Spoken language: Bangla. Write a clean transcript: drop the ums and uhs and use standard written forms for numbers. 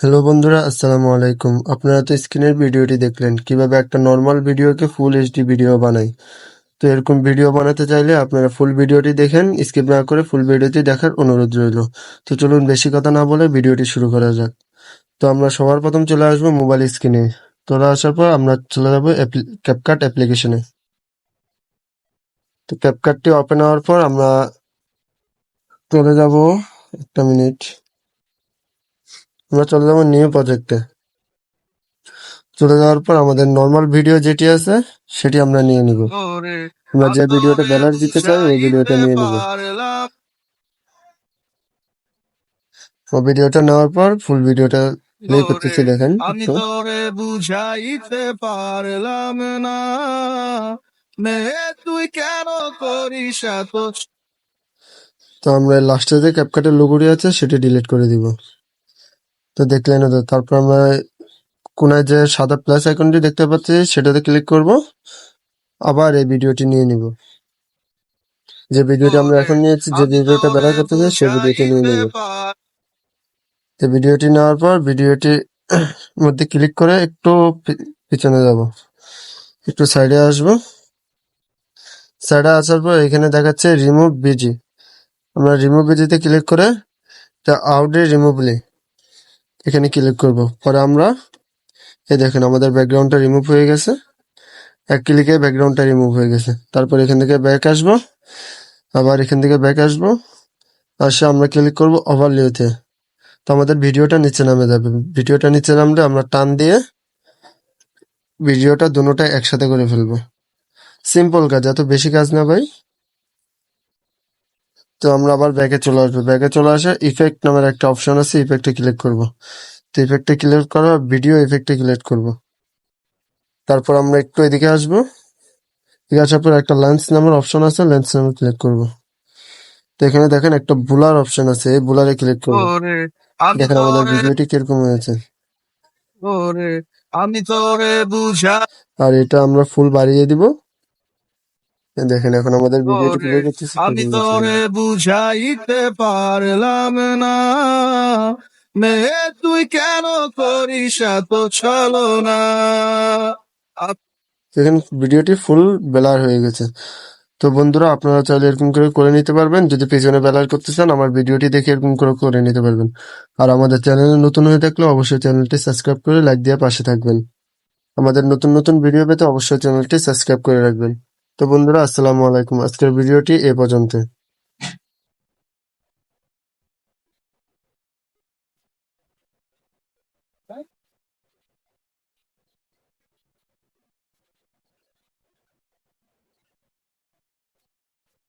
হ্যালো বন্ধুরা, আসসালামু আলাইকুম। আপনারা তো স্ক্রিনের ভিডিওটি দেখলেন কিভাবে একটা নর্মাল ভিডিওকে ফুল এইচডি ভিডিও বানাই। তো এরকম ভিডিও বানাতে চাইলে আপনারা ফুল ভিডিওটি দেখেন, স্কিপ না করে ফুল ভিডিওটি দেখার অনুরোধ রইল। তো চলুন বেশি কথা না বলে ভিডিওটি শুরু করা যাক। তো আমরা সবার প্রথম চলে আসবো মোবাইল স্ক্রিনে। চলে আসার পর আমরা চলে যাবো ক্যাপকাট অ্যাপ্লিকেশনে। তো ক্যাপকাটটি ওপেন হওয়ার পর আমরা চলে যাব, একটা মিনিট, আমরা চলে যাবো নিউ প্রজেক্টে। চলে যাওয়ার পর আমাদের নর্মাল ভিডিও যেটি আছে সেটি আমরা নিয়ে নিব। আমরা যে ভিডিওটা ব্যালার দিতে চাই ওই ভিডিওটা নিয়ে নিব। ও ভিডিওটা নেওয়ার পর ফুল ভিডিওটা প্লে করতেছি, দেখেন আমি একটু। তোরে বুঝাইতে পারলাম না তুই কেন করিস এত। তো আমরা লাস্টে যে ক্যাপকাটের লোগোটি আছে সেটি ডিলিট করে দিব। তো দেখলেন তো, তারপর আমরা কোনায় যে সাদা প্লাস আইকনটি দেখতে পাচ্ছি সেটাতে ক্লিক করব, আবার এই ভিডিওটি নিয়ে নিব। যে ভিডিওটি আমরা এখন নিয়েছি, যে আমি ভিডিওটা তোরে ব্যালার করতেছি সেই ভিডিওটি নিয়ে বুঝাইতে নিব। পার তো ভিডিওটি নেওয়ার পর ভিডিওটি মধ্যে ক্লিক করে একটু পিছনে যাব, একটু সাইডে আসবো। সাইডে আসার পর এখানে দেখাচ্ছে রিমুভ বিজি। আমরা রিমুভ বিজিতে ক্লিক করে আউটে রিমুভলি এখানে ক্লিক করব। পরে আমরা এই দেখেন আমাদের ব্যাকগ্রাউন্ডটা রিমুভ হয়ে গেছে। এক ক্লিকে ব্যাকগ্রাউন্ডটা রিমুভ হয়ে গেছে। তারপর এখান থেকে ব্যাক আসবো, আবার এখান থেকে ব্যাক আসবো, আসে আমরা ক্লিক করব ওভারলিতে। তো আমাদের ভিডিওটা নিচে নামে যাবে। ভিডিওটা নিচে নামলে আমরা টান দিয়ে ভিডিওটা দুটোটা একসাথে করে ফেলবো। সিম্পল কাজ, এত বেশি কাজ না ভাই। তো আমরা আবার ব্যাকে চলে আসবো। ব্যাকে চলে আসে ইফেক্ট নামের একটা অপশন আছে, ইফেক্টে ক্লিক করব। তো ইফেক্টে ক্লিক করা, ভিডিও ইফেক্টে ক্লিক করব। তারপর আমরা একটু এদিকে আসবো। এদিকে আসার পর একটা লেন্স নামের অপশন আছে, লেন্স নামে ক্লিক করব। তো এখানে দেখেন একটা বুলার অপশন আছে, এই বুলারে ক্লিক করব। ওরে আমি দেখেন আমাদের তোরে ভিডিওটি কিরকম হয়েছে। ওরে আমি তোরে বুঝাই আর এটা আমরা ফুল বাড়িয়ে দিব। দেখেন এখন আমাদের ভিডিওটি ওরে প্লে করতেছি, আমি কিরকম হচ্ছে তোরে দেখেন। বুঝাইতে পারলাম না তুই কেন করিস এত ছলনা। দেখেন ভিডিওটি ফুল ব্লার হয়ে গেছে। তো বন্ধুরা, আপনারা চাইলে এরকম করে করে নিতে পারবেন। যদি পেছনে ব্লার করতে চান আমার ভিডিওটি দেখে এরকম করে করে নিতে পারবেন। আর আমাদের চ্যানেলে নতুন হয়ে থাকলে অবশ্যই চ্যানেলটি সাবস্ক্রাইব করে লাইক দিয়ে পাশে থাকবেন। আমাদের নতুন নতুন ভিডিও পেতে অবশ্যই চ্যানেলটি সাবস্ক্রাইব করে রাখবেন। তো বন্ধুরা, আসসালামু আলাইকুম। আজকের ভিডিওটি এ পর্যন্ত।